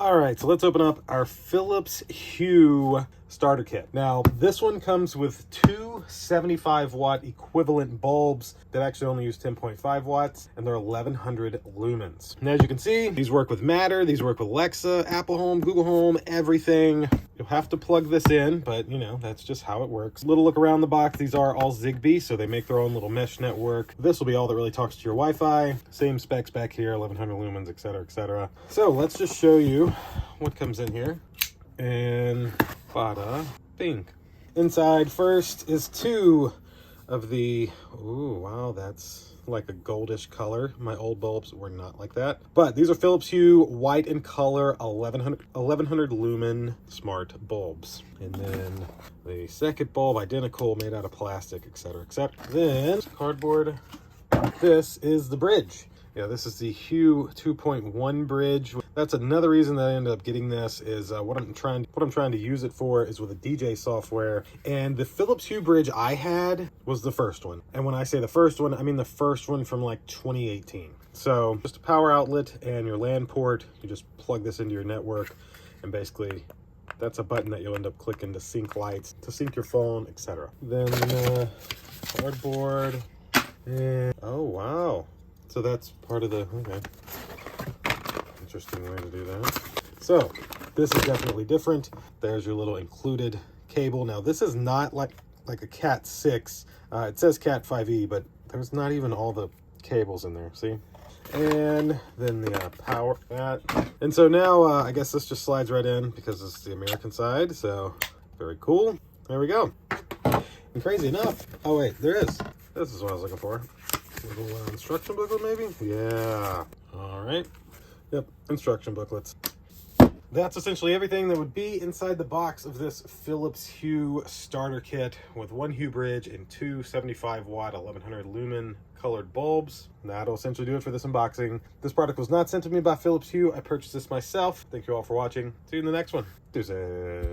All right, so let's open up our Philips Hue starter kit. Now, this one comes with two 75-watt equivalent bulbs that actually only use 10.5 watts, and they're 1100 lumens. And as you can see, these work with Matter, these work with Alexa, Apple Home, Google Home, everything. You'll have to plug this in, but you know, that's just how it works. Little look around the box. These are all Zigbee, so they make their own little mesh network. This will be all that really talks to your Wi-Fi. Same specs back here, 1100 lumens, etc., etc. So let's just show you what comes in here. And bada bing. Inside first is two of the, ooh, wow, that's like a goldish color. My old bulbs were not like that. But these are Philips Hue white in color 1100 lumen smart bulbs. And then the second bulb, identical, made out of plastic, etc., etc. Then cardboard. This is the bridge. Yeah, this is the Hue 2.1 bridge. That's another reason that I ended up getting this is what I'm trying to use it for is with a DJ software. And the Philips Hue bridge I had was the first one. And when I say the first one, I mean the first one from like 2018. So just a power outlet and your LAN port. You just plug this into your network, and basically that's a button that you'll end up clicking to sync lights, to sync your phone, etc. Then cardboard. And oh wow. So that's part of the, okay. Interesting way to do that. So this is definitely different. There's your little included cable. Now this is not like a Cat 6. It says Cat 5e, but there's not even all the cables in there, see? And then the power that. And so now I guess this just slides right in because this is the American side. So very cool. There we go. And crazy enough, oh wait, there is. This is what I was looking for. Little instruction booklet maybe? Yeah. All right. Yep, instruction booklets. That's essentially everything that would be inside the box of this Philips Hue starter kit with one Hue bridge and two 75-watt 1100 lumen colored bulbs. That'll essentially do it for this unboxing. This product was not sent to me by Philips Hue. I purchased this myself. Thank you all for watching. See you in the next one. Deuces.